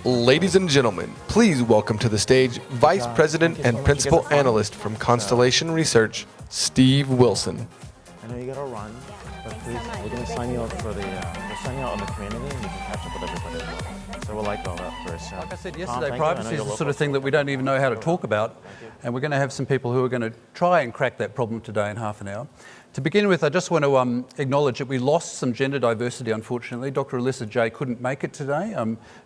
Ladies and gentlemen, please welcome to the stage Vice President and Principal Analyst from Constellation Research, Steve Wilson. I know you gotta run, but please, we're gonna sign you up for the, we're signing out on the community, and you can catch up with everybody as well. So we'll like all that first. Like I said yesterday, privacy is the sort of thing that we don't even know how to talk about, and we're going to have some people who are going to try and crack that problem today in half an hour. To begin with, I just want to acknowledge that we lost some gender diversity, unfortunately. Dr. Alyssa J couldn't make it today,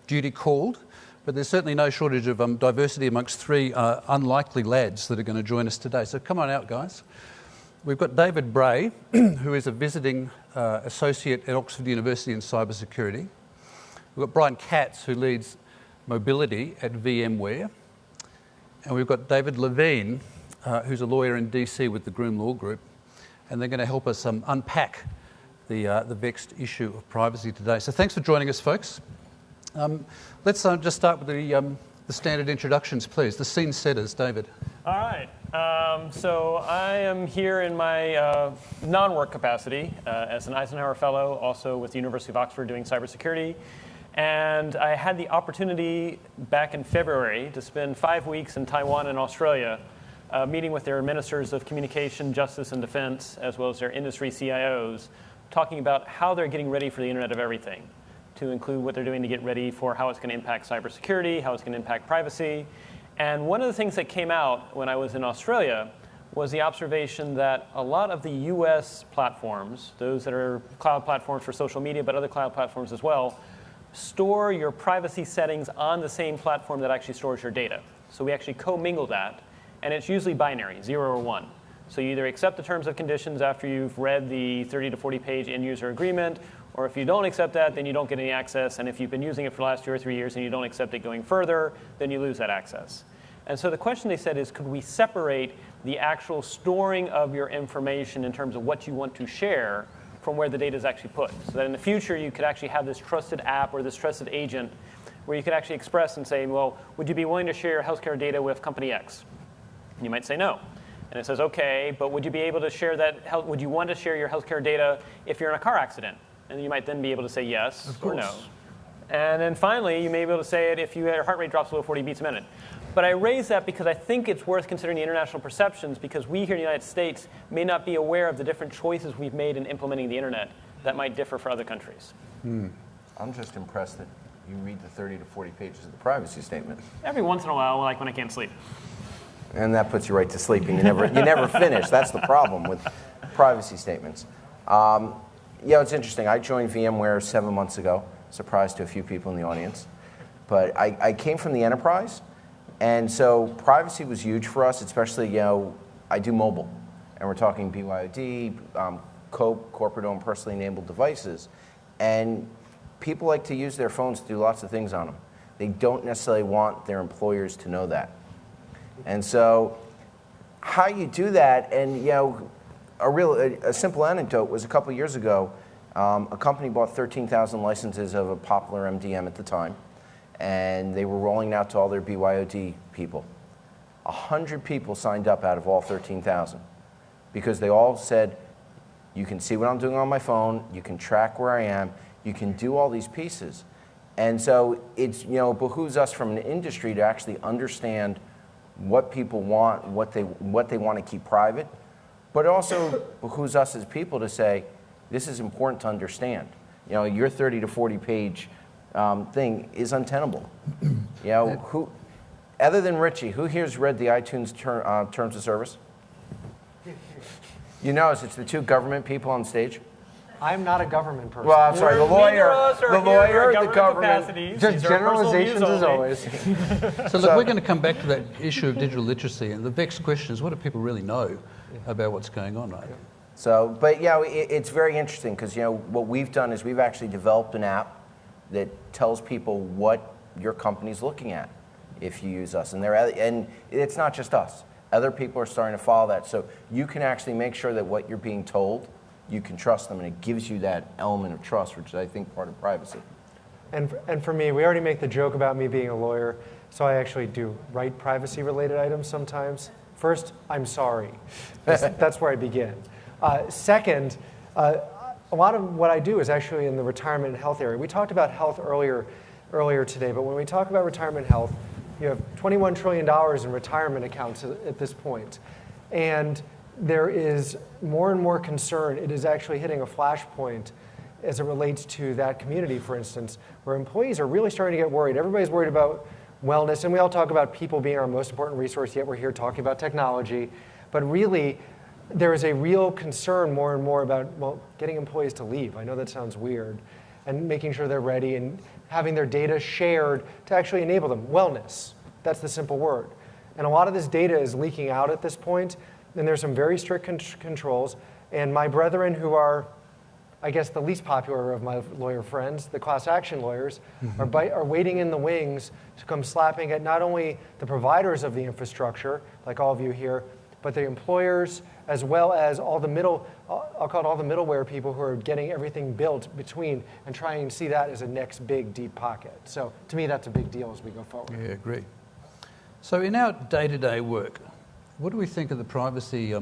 duty called, but there's certainly no shortage of diversity amongst three unlikely lads that are going to join us today. So come on out, guys. We've got David Bray, who is a visiting associate at Oxford University in cybersecurity. We've got Brian Katz, who leads mobility at VMware. And we've got David Levine, who's a lawyer in DC with the Groom Law Group. And they're going to help us unpack the vexed issue of privacy today. So thanks for joining us, folks. Let's just start with the standard introductions, please. The scene setters, David. All right. So I am here in my non-work capacity as an Eisenhower Fellow, also with the University of Oxford doing cybersecurity. And I had the opportunity back in February to spend 5 weeks in Taiwan and Australia meeting with their ministers of communication, justice, and defense, as well as their industry CIOs, talking about how they're getting ready for the Internet of Everything, to include what they're doing to get ready for how it's going to impact cybersecurity, how it's going to impact privacy. And one of the things that came out when I was in Australia was the observation that a lot of the US platforms, those that are cloud platforms for social media, but other cloud platforms as well, store your privacy settings on the same platform that actually stores your data. So we actually commingle that, and it's usually binary, 0 or 1. So you either accept the terms and conditions after you've read the 30 to 40 page end user agreement, or if you don't accept that, then you don't get any access, and if you've been using it for the last 2 or 3 years and you don't accept it going further, then you lose that access. And so the question they said is, could we separate the actual storing of your information in terms of what you want to share from where the data is actually put, so that in the future you could actually have this trusted app or this trusted agent where you could actually express and say, well, would you be willing to share your healthcare data with company X? And you might say no. And it says, okay, but would you be able to share that, would you want to share your healthcare data if you're in a car accident? And you might then be able to say yes or no. And then finally, you may be able to say it if your heart rate drops below 40 beats a minute. But I raise that because I think it's worth considering the international perceptions, because we here in the United States may not be aware of the different choices we've made in implementing the internet that might differ for other countries. I'm just impressed that you read the 30 to 40 pages of the privacy statement. Every once in a while, like when I can't sleep. And that puts you right to sleep, and you never finish. That's the problem with privacy statements. Yeah, it's interesting. I joined VMware 7 months ago, surprise to a few people in the audience. But I came from the enterprise, and so privacy was huge for us, especially, I do mobile. And we're talking BYOD, corporate-owned, personally enabled devices. And people like to use their phones to do lots of things on them. They don't necessarily want their employers to know that. And so how you do that, and a simple anecdote was a couple years ago, a company bought 13,000 licenses of a popular MDM at the time, and they were rolling out to all their BYOD people. 100 people signed up out of all 13,000 because they all said, you can see what I'm doing on my phone, you can track where I am, you can do all these pieces. And so it's, behooves us from an industry to actually understand what people want, what they want to keep private, but also behooves us as people to say, this is important to understand. Your 30 to 40 page thing is untenable. Who, other than Richie, who here's read the iTunes terms of service? You notice it's the two government people on stage. I'm not a government person. Well, I'm sorry, the lawyer, the government. Just generalizations as always. So look, we're going to come back to that issue of digital literacy, and the vexed question is, what do people really know about what's going on, right? So, but it's very interesting because what we've done is we've actually developed an app that tells people what your company's looking at if you use us, and it's not just us. Other people are starting to follow that, so you can actually make sure that what you're being told you can trust them, and it gives you that element of trust, which is, I think, part of privacy. And for me, we already make the joke about me being a lawyer, so I actually do write privacy-related items sometimes. First, I'm sorry. That's where I begin. Second, a lot of what I do is actually in the retirement and health area. We talked about health earlier today, but when we talk about retirement and health, you have $21 trillion in retirement accounts at this point. And there is more and more concern. It is actually hitting a flashpoint as it relates to that community, for instance, where employees are really starting to get worried. Everybody's worried about wellness, and we all talk about people being our most important resource, yet we're here talking about technology. But really, there is a real concern more and more about, well, getting employees to leave. I know that sounds weird. And making sure they're ready and having their data shared to actually enable them. Wellness, that's the simple word. And a lot of this data is leaking out at this point, and there's some very strict controls. And my brethren who are, I guess, the least popular of my lawyer friends, the class action lawyers, are waiting in the wings to come slapping at not only the providers of the infrastructure, like all of you here, but the employers, as well as all the I'll call it all the middleware people who are getting everything built between and trying to see that as a next big deep pocket. So to me, that's a big deal as we go forward. Yeah, agree. So in our day-to-day work, what do we think of the privacy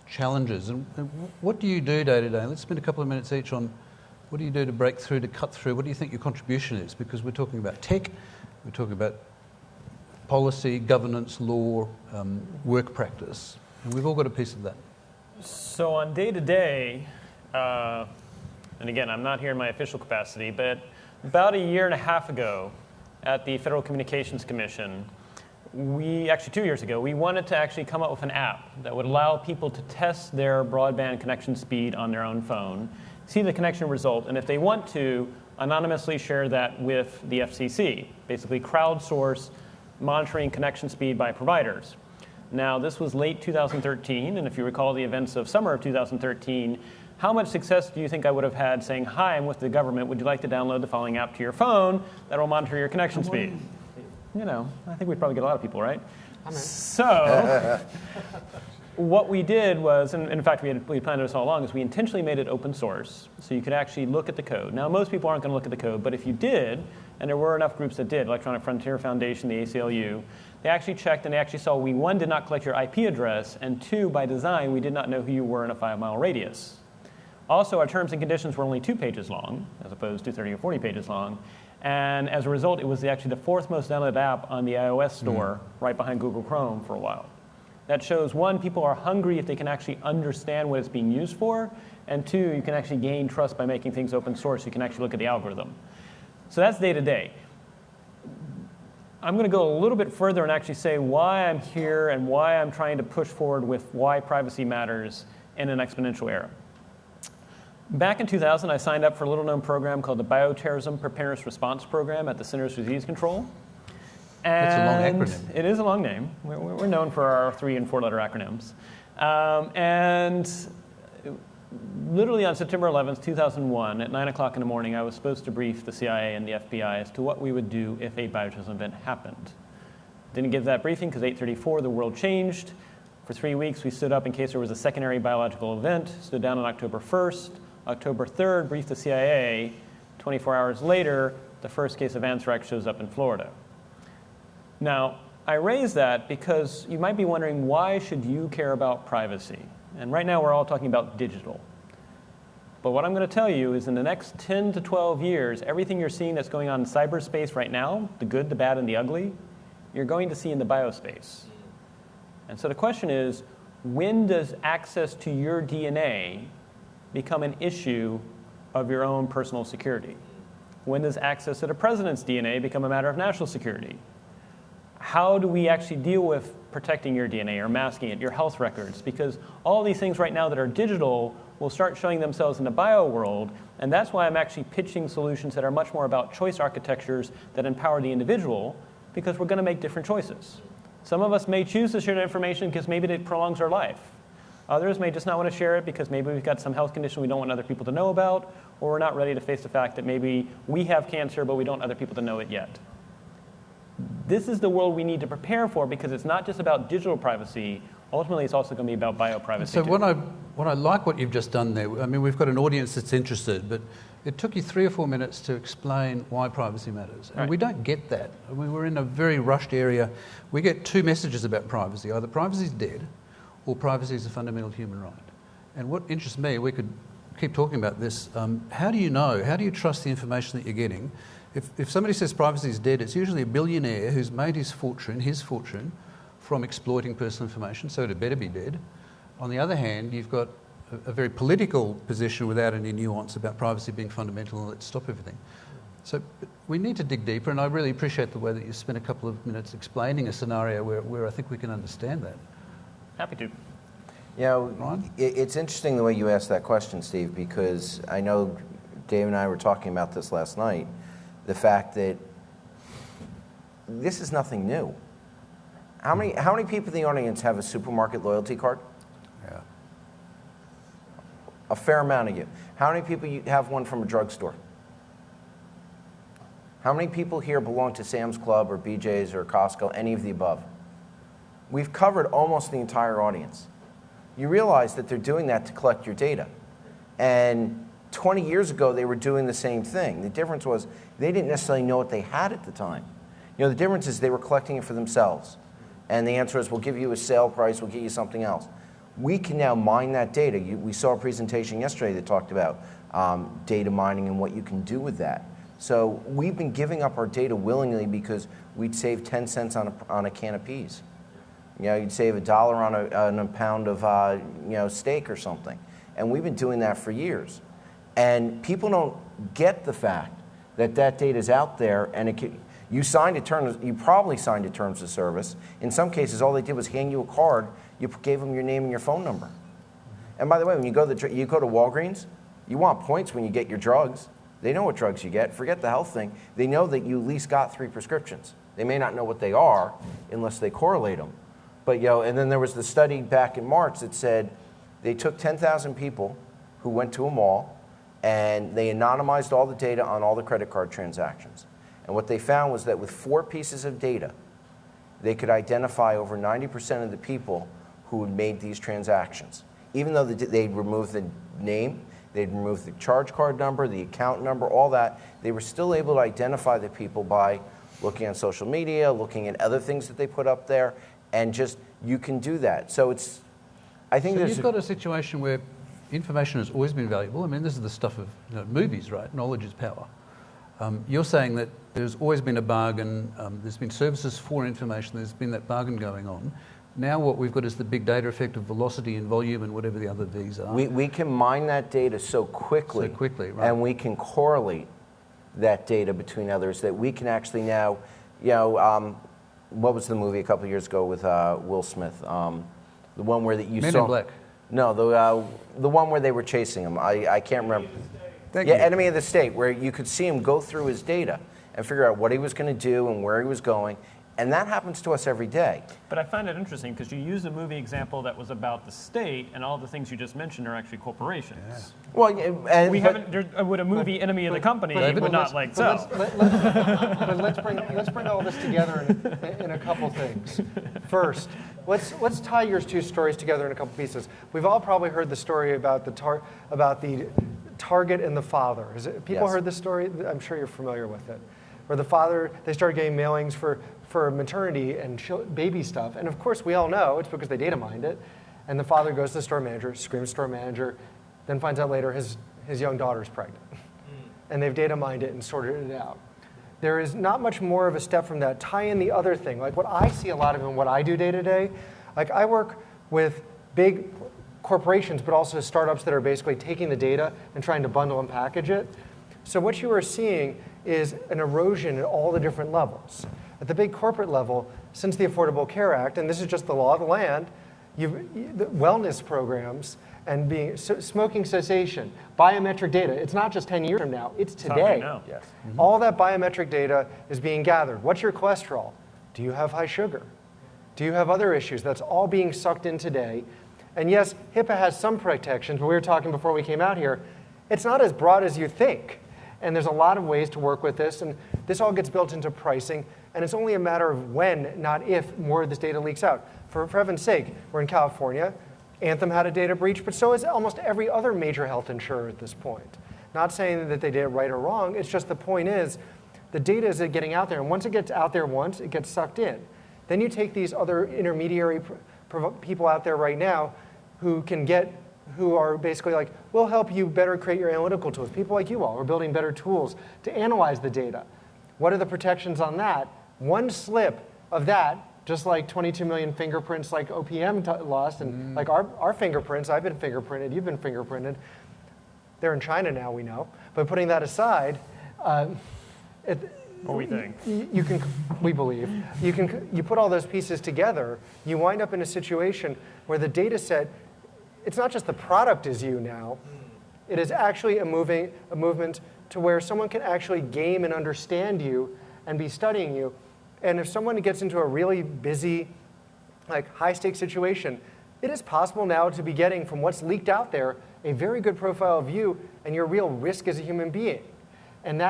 challenges, and what do you do day to day? Let's spend a couple of minutes each on what do you do to break through, to cut through. What do you think your contribution is? Because we're talking about tech, we're talking about policy, governance, law, work practice, and we've all got a piece of that. So on day to day, and again, I'm not here in my official capacity, but about a year and a half ago at the Federal Communications Commission, actually 2 years ago, we wanted to actually come up with an app that would allow people to test their broadband connection speed on their own phone, see the connection result, and if they want to, anonymously share that with the FCC, basically crowdsource monitoring connection speed by providers. Now, this was late 2013, and if you recall the events of summer of 2013, how much success do you think I would have had saying, hi, I'm with the government, would you like to download the following app to your phone that will monitor your connection speed? You know, I think we'd probably get a lot of people, right? So what we did was, and in fact we planned this all along, is we intentionally made it open source so you could actually look at the code. Now, most people aren't going to look at the code, but if you did, and there were enough groups that did, Electronic Frontier Foundation, the ACLU, they actually checked and they actually saw we, one, did not collect your IP address, and two, by design, we did not know who you were in a 5-mile radius. Also, our terms and conditions were only 2 pages long, as opposed to 30 or 40 pages long. And as a result, it was actually the 4th most downloaded app on the iOS store, right behind Google Chrome for a while. That shows, one, people are hungry if they can actually understand what it's being used for, and two, you can actually gain trust by making things open source. You can actually look at the algorithm. So that's day to day. I'm going to go a little bit further and actually say why I'm here and why I'm trying to push forward with why privacy matters in an exponential era. Back in 2000, I signed up for a little-known program called the Bioterrorism Preparedness Response Program at the Centers for Disease Control. That's a long acronym. It is a long name. We're known for our 3- and 4-letter acronyms. And literally on September 11th, 2001, at 9 o'clock in the morning, I was supposed to brief the CIA and the FBI as to what we would do if a bioterrorism event happened. Didn't give that briefing because 8:34, the world changed. For 3 weeks, we stood up in case there was a secondary biological event, stood down on October 1st. October 3rd, briefed the CIA. 24 hours later, the first case of anthrax shows up in Florida. Now, I raise that because you might be wondering, why should you care about privacy? And right now, we're all talking about digital. But what I'm going to tell you is in the next 10 to 12 years, everything you're seeing that's going on in cyberspace right now, the good, the bad, and the ugly, you're going to see in the biospace. And so the question is, when does access to your DNA become an issue of your own personal security? When does access to the president's DNA become a matter of national security? How do we actually deal with protecting your DNA or masking it, your health records? Because all these things right now that are digital will start showing themselves in the bio world, and that's why I'm actually pitching solutions that are much more about choice architectures that empower the individual, because we're going to make different choices. Some of us may choose to share that information because maybe it prolongs our life. Others may just not want to share it because maybe we've got some health condition we don't want other people to know about, or we're not ready to face the fact that maybe we have cancer, but we don't want other people to know it yet. This is the world we need to prepare for, because it's not just about digital privacy. Ultimately, it's also going to be about bioprivacy. So too. when I what I like what you've just done there. I mean, we've got an audience that's interested, but it took you 3 or 4 minutes to explain why privacy matters. And we don't get that. I mean, we're in a very rushed area. We get 2 messages about privacy. Either privacy is dead or privacy is a fundamental human right. And what interests me, we could keep talking about this, how do you know, how do you trust the information that you're getting? If somebody says privacy is dead, it's usually a billionaire who's made his fortune from exploiting personal information, so it better be dead. On the other hand, you've got a very political position without any nuance about privacy being fundamental and let's stop everything. So we need to dig deeper, and I really appreciate the way that you spent a couple of minutes explaining a scenario where I think we can understand that. Happy to. You know, Ron? it's interesting the way you asked that question, Steve, because I know Dave and I were talking about this last night, the fact that this is nothing new. How many people in the audience have a supermarket loyalty card? Yeah. A fair amount of you. How many people have one from a drugstore? How many people here belong to Sam's Club or BJ's or Costco, any of the above? We've covered almost the entire audience. You realize that they're doing that to collect your data. And 20 years ago, they were doing the same thing. The difference was they didn't necessarily know what they had at the time. You know, the difference is they were collecting it for themselves. And the answer is, we'll give you a sale price, we'll give you something else. We can now mine that data. We saw a presentation yesterday that talked about data mining and what you can do with that. So we've been giving up our data willingly because we'd save 10 cents on a can of peas. You know, you'd save $1 on a pound of steak or something. And we've been doing that for years. And people don't get the fact that that data is out there, and you probably signed a terms of service. In some cases, all they did was hand you a card. You gave them your name and your phone number. And by the way, when you go to Walgreens, you want points when you get your drugs. They know what drugs you get. Forget the health thing. They know that you at least got 3 prescriptions. They may not know what they are unless they correlate them. But and then there was the study back in March that said they took 10,000 people who went to a mall and they anonymized all the data on all the credit card transactions. And what they found was that with 4 pieces of data, they could identify over 90% of the people who had made these transactions. Even though they'd removed the name, they'd removed the charge card number, the account number, all that, they were still able to identify the people by looking on social media, looking at other things that they put up there, and just, you can do that. So I think so you've got a situation where information has always been valuable. I mean, this is the stuff of movies, right? Knowledge is power. You're saying that there's always been a bargain, there's been services for information, there's been that bargain going on. Now what we've got is the big data effect of velocity and volume and whatever the other V's are. We can mine that data so quickly, right. And we can correlate that data between others that we can actually now, what was the movie a couple of years ago with Will Smith? The one where you Men saw... in Black. No, the one where they were chasing him. I can't remember. Thank you. Enemy of the State, where you could see him go through his data and figure out what he was going to do and where he was going. And that happens to us every day. But I find it interesting because you used a movie example that was about the state, and all the things you just mentioned are actually corporations. Yeah. Well, would a movie enemy of the company would not like so. But let's bring all this together in a couple things. First, let's tie your 2 stories together in a couple pieces. We've all probably heard the story about the Target and the father. People Yes. heard this story? I'm sure you're familiar with it. Where the father, they started getting mailings for maternity and baby stuff. And of course, we all know it's because they data mined it. And the father goes to the store manager, screams store manager, then finds out later his young daughter's pregnant. And they've data mined it and sorted it out. There is not much more of a step from that. Tie in the other thing. Like what I see a lot of in what I do day to day, like I work with big corporations, but also startups that are basically taking the data and trying to bundle and package it. So what you are seeing is an erosion at all the different levels. At the big corporate level, since the Affordable Care Act, and this is just the law of the land, the wellness programs and smoking cessation, biometric data, it's not just 10 years from now, it's today. Now. Yes. Mm-hmm. All that biometric data is being gathered. What's your cholesterol? Do you have high sugar? Do you have other issues? That's all being sucked in today. And yes, HIPAA has some protections, but we were talking before we came out here, it's not as broad as you think. And there's a lot of ways to work with this, and this all gets built into pricing, and it's only a matter of when, not if, more of this data leaks out. For heaven's sake, we're in California. Anthem had a data breach, but so has almost every other major health insurer at this point. Not saying that they did it right or wrong, it's just the point is, the data is getting out there, and once it gets out there once, it gets sucked in. Then you take these other intermediary people out there right now who are basically like, we'll help you better create your analytical tools. People like you all are building better tools to analyze the data. What are the protections on that? One slip of that, just like 22 million fingerprints like OPM lost, and like our fingerprints, I've been fingerprinted, you've been fingerprinted. They're in China now, we know. But putting that aside, What we think. We believe. You put all those pieces together, you wind up in a situation where the data set, it's not just the product is you now, it is actually a movement to where someone can actually game and understand you and be studying you. And if someone gets into a really busy, like high-stakes situation, it is possible now to be getting from what's leaked out there a very good profile of you and your real risk as a human being. And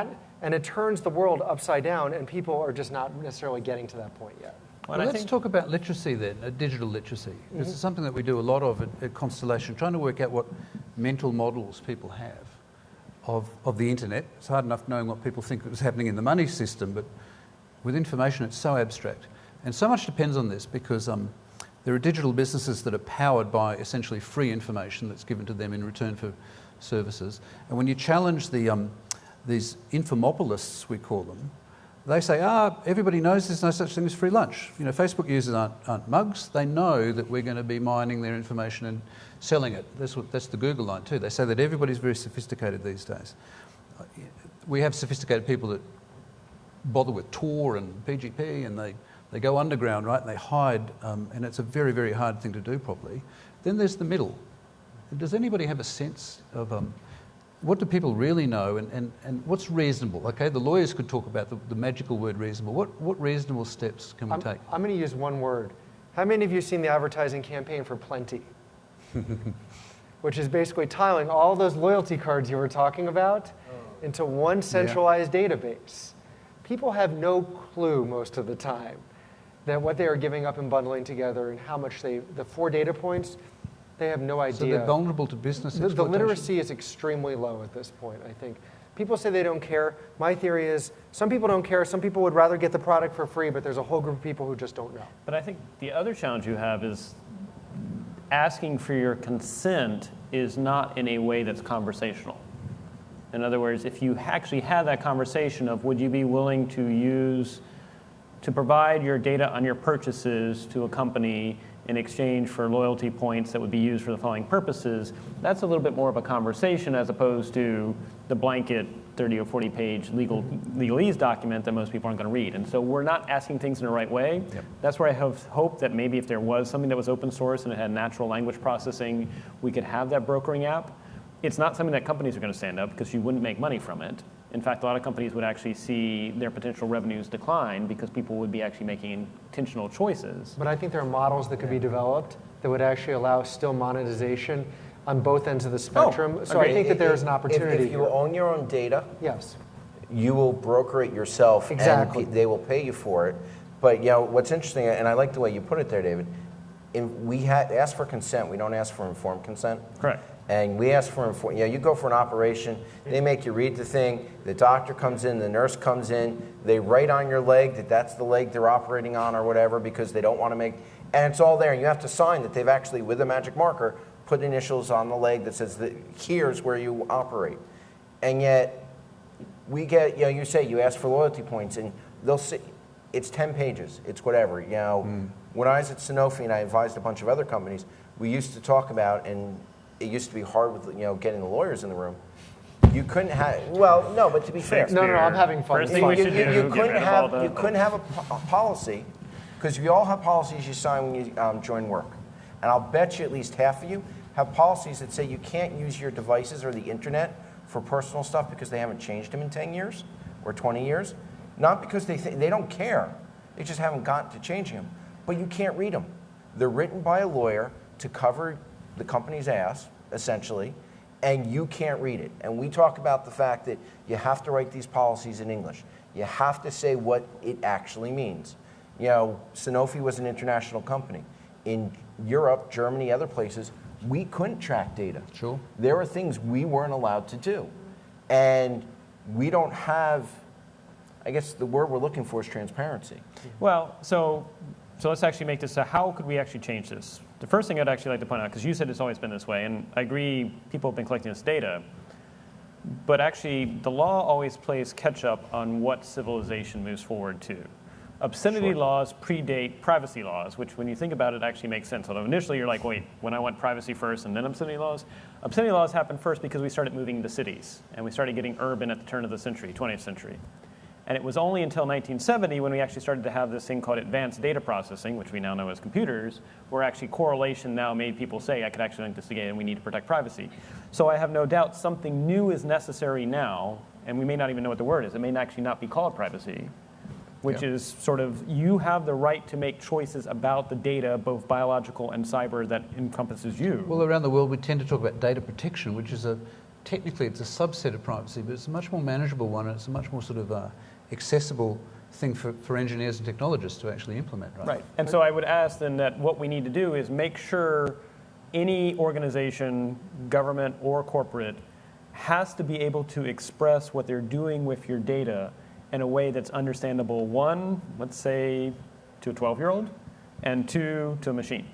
it turns the world upside down, and people are just not necessarily getting to that point yet. Well, let's talk about literacy then, digital literacy. This is something that we do a lot of at Constellation, trying to work out what mental models people have of the internet. It's hard enough knowing what people think is happening in the money system, but with information it's so abstract. And so much depends on this because there are digital businesses that are powered by essentially free information that's given to them in return for services. And when you challenge these infomopolists, we call them, they say, everybody knows there's no such thing as free lunch. You know, Facebook users aren't mugs. They know that we're going to be mining their information and selling it. That's the Google line too. They say that everybody's very sophisticated these days. We have sophisticated people that bother with Tor and PGP, and they go underground, right, and they hide, and it's a very, very hard thing to do properly. Then there's the middle. Does anybody have a sense of what do people really know and what's reasonable? Okay, the lawyers could talk about the magical word reasonable. What reasonable steps can we take? I'm going to use one word. How many of you have seen the advertising campaign for Plenty? Which is basically tiling all those loyalty cards you were talking about into one centralized database. People have no clue most of the time that what they are giving up and bundling together and how much the 4 data points, they have no idea. So they're vulnerable to business exploitation? The literacy is extremely low at this point, I think. People say they don't care. My theory is some people don't care. Some people would rather get the product for free, but there's a whole group of people who just don't know. But I think the other challenge you have is asking for your consent is not in a way that's conversational. In other words, if you actually had that conversation of would you be willing to provide your data on your purchases to a company in exchange for loyalty points that would be used for the following purposes, that's a little bit more of a conversation as opposed to the blanket 30 or 40 page legalese document that most people aren't going to read. And so we're not asking things in the right way. Yep. That's where I have hope that maybe if there was something that was open source and it had natural language processing, we could have that brokering app. It's not something that companies are going to stand up because you wouldn't make money from it. In fact, a lot of companies would actually see their potential revenues decline because people would be actually making intentional choices. But I think there are models that could be developed that would actually allow still monetization on both ends of the spectrum. So I think that there's an opportunity. If you own your own data, yes, you will broker it yourself, exactly, and they will pay you for it. But what's interesting, and I like the way you put it there, David, we ask for consent. We don't ask for informed consent. Correct. And we ask for, you go for an operation, they make you read the thing, the doctor comes in, the nurse comes in, they write on your leg that that's the leg they're operating on or whatever because they don't want to make, and it's all there, and you have to sign that they've actually, with a magic marker, put initials on the leg that says that here's where you operate. And yet, we get, you say you ask for loyalty points, and they'll say, it's 10 pages, it's whatever. When I was at Sanofi and I advised a bunch of other companies, we used to talk about, and it used to be hard with getting the lawyers in the room. You couldn't have, well, no, but to be fair. No, I'm having fun. First thing we should do, you couldn't have a policy, because we all have policies you sign when you join work. And I'll bet you at least half of you have policies that say you can't use your devices or the internet for personal stuff because they haven't changed them in 10 years or 20 years. Not because they don't care, they just haven't gotten to changing them. But you can't read them. They're written by a lawyer to cover the company's ass, essentially, and you can't read it. And we talk about the fact that you have to write these policies in English. You have to say what it actually means. Sanofi was an international company. In Europe, Germany, other places, we couldn't track data. Sure. There are things we weren't allowed to do. And we don't have, I guess the word we're looking for is transparency. Well, so let's actually make this, how could we actually change this? The first thing I'd actually like to point out, because you said it's always been this way, and I agree people have been collecting this data, but actually the law always plays catch up on what civilization moves forward to. Obscenity laws predate privacy laws, which when you think about it actually makes sense. Although initially you're like, wait, when I want privacy first and then obscenity laws? Obscenity laws happened first because we started moving to cities and we started getting urban at the turn of the century, 20th century. And it was only until 1970 when we actually started to have this thing called advanced data processing, which we now know as computers, where actually correlation now made people say, I could actually link this together and we need to protect privacy. So I have no doubt something new is necessary now, and we may not even know what the word is. It may actually not be called privacy, which is sort of, you have the right to make choices about the data, both biological and cyber, that encompasses you. Well, around the world, we tend to talk about data protection, which is technically it's a subset of privacy, but it's a much more manageable one, and it's a much more sort of accessible thing for engineers and technologists to actually implement. Right. And so I would ask then that what we need to do is make sure any organization, government or corporate, has to be able to express what they're doing with your data in a way that's understandable, one, let's say, to a 12-year-old, and two, to a machine.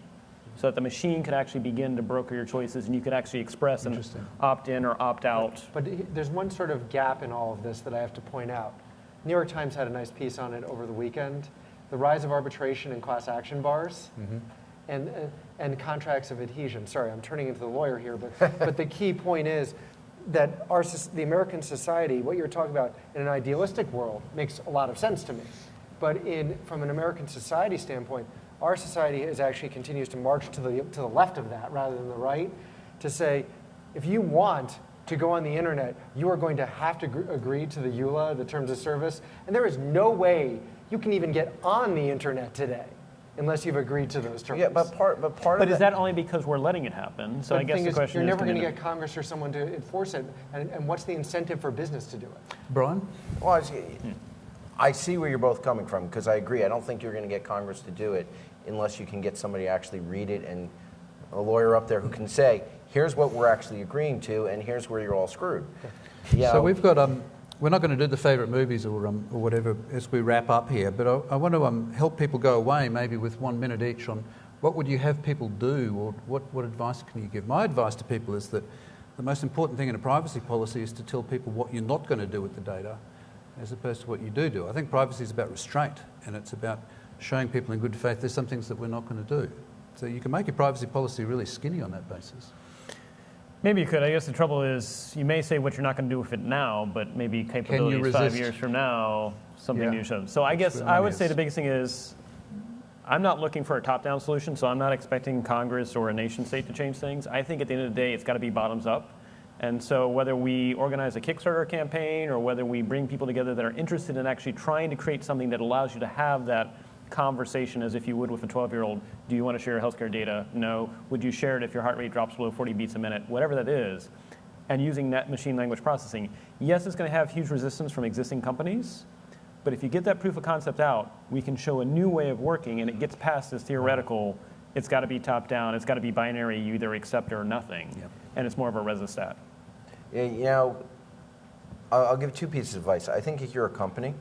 So that the machine could actually begin to broker your choices and you could actually express an opt-in or opt-out. But there's one sort of gap in all of this that I have to point out. New York Times had a nice piece on it over the weekend. The rise of arbitration and class action bars and contracts of adhesion. Sorry, I'm turning into the lawyer here, but the key point is that the American society, what you're talking about in an idealistic world, makes a lot of sense to me. But from an American society standpoint, our society actually continues to march to the left of that rather than the right, to say, if you want to go on the internet, you are going to have to agree to the EULA, the terms of service, and there is no way you can even get on the internet today unless you've agreed to those terms. Yeah, but is that only because we're letting it happen? So I guess the question is, you're is, never going to get Congress or someone to enforce it, and what's the incentive for business to do it? Brian? Well, I see where you're both coming from, because I agree. I don't think you're going to get Congress to do it unless you can get somebody to actually read it and a lawyer up there who can say, here's what we're actually agreeing to, and here's where you're all screwed. Yeah. So we've got, we're not going to do the favourite movies or whatever as we wrap up here, but I want to help people go away maybe with 1 minute each on what would you have people do, or what advice can you give? My advice to people is that the most important thing in a privacy policy is to tell people what you're not going to do with the data as opposed to what you do. I think privacy is about restraint, and it's about showing people in good faith there's some things that we're not going to do. So you can make your privacy policy really skinny on that basis. Maybe you could. I guess the trouble is you may say what you're not going to do with it now, but maybe capabilities 5 years from now, something new shows. So I guess I would say the biggest thing is I'm not looking for a top-down solution, so I'm not expecting Congress or a nation state to change things. I think at the end of the day, it's got to be bottoms up. And so whether we organize a Kickstarter campaign or whether we bring people together that are interested in actually trying to create something that allows you to have that conversation as if you would with a 12-year-old. Do you want to share your healthcare data? No. Would you share it if your heart rate drops below 40 beats a minute? Whatever that is. And using that machine language processing. Yes, it's going to have huge resistance from existing companies, but if you get that proof of concept out, we can show a new way of working, and it gets past this theoretical, it's got to be top down, it's got to be binary, you either accept it or nothing. Yep. And it's more of a resistat. Yeah, you know, I'll give two pieces of advice. I think if you're a company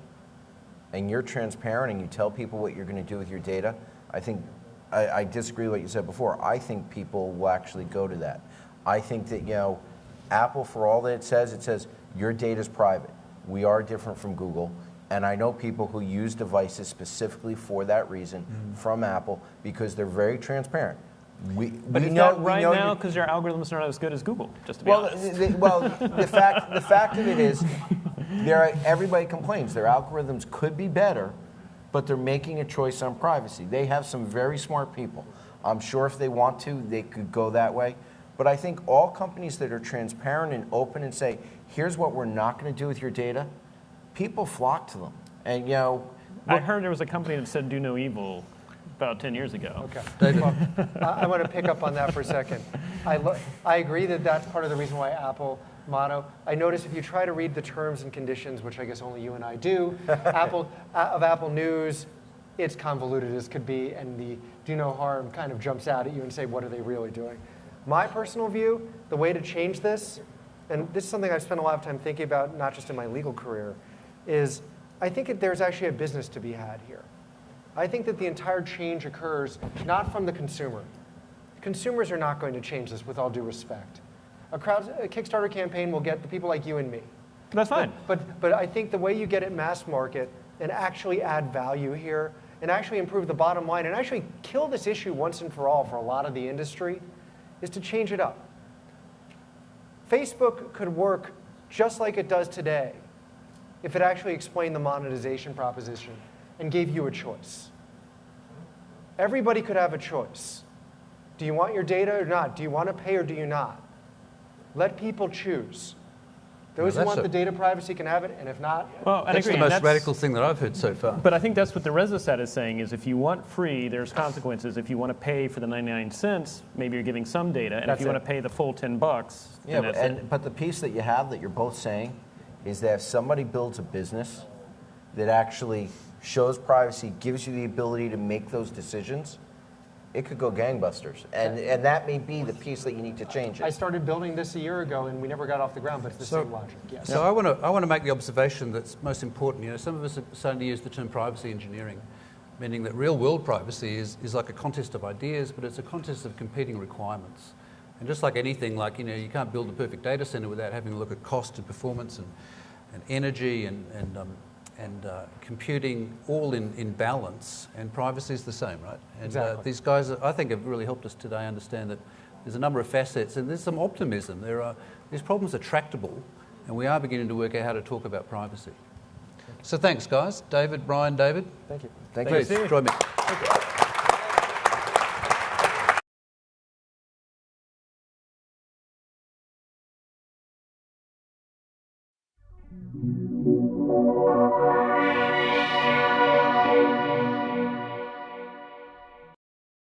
and you're transparent and you tell people what you're going to do with your data, I think, I disagree with what you said before. I think people will actually go to that. I think that, you know, Apple, for all that it says your data is private. We are different from Google. And I know people who use devices specifically for that reason from Apple because they're very transparent. But is that right now because their algorithms are not as good as Google, just to be honest? The fact of it is, everybody complains. Their algorithms could be better, but they're making a choice on privacy. They have some very smart people. I'm sure if they want to, they could go that way. But I think all companies that are transparent and open and say, here's what we're not going to do with your data, people flock to them. And, you know, I heard there was a company that said do no evil about 10 years ago. Okay. Well, I want to pick up on that for a second. I agree that that's part of the reason why Apple motto. I notice if you try to read the terms and conditions, which I guess only you and I do, Apple News, it's convoluted as could be, and the do no harm kind of jumps out at you and say, what are they really doing? My personal view, the way to change this, and this is something I've spent a lot of time thinking about, not just in my legal career, is I think there's actually a business to be had here. I think that the entire change occurs not from the consumer. Consumers are not going to change this, with all due respect. A Kickstarter campaign will get the people like you and me. That's fine. But I think the way you get it mass market and actually add value here and actually improve the bottom line and actually kill this issue once and for all for a lot of the industry is to change it up. Facebook could work just like it does today if it actually explained the monetization proposition and gave you a choice. Everybody could have a choice. Do you want your data or not? Do you want to pay or do you not? Let people choose. Those who want the data privacy can have it, and if not, well, I that's agree. the most radical thing that I've heard so far. But I think that's what the ResoStat is saying, is if you want free, there's consequences. If you want to pay for the 99 cents, maybe you're giving some data. And if you want to pay the full $10, Yeah, then that's it. but the piece that you have that you're both saying is that if somebody builds a business that actually shows privacy, gives you the ability to make those decisions, it could go gangbusters. And that may be the piece that you need to change I it. started building this a year ago, and we never got off the ground, but it's the same logic. Yes. So I want to make the observation that's most important. You know, some of us are starting to use the term privacy engineering, meaning that real-world privacy is like a contest of ideas, but it's a contest of competing requirements. And just like anything, like, you know, you can't build a perfect data center without having a look at cost and performance and energy and computing all in balance, and privacy is the same, right? And Exactly. these guys, I think, have really helped us today understand that there's a number of facets, and there's some optimism. These problems are tractable, and we are beginning to work out how to talk about privacy. So thanks, guys. David, Brian, David. Thank you. Thank Please, you. join me.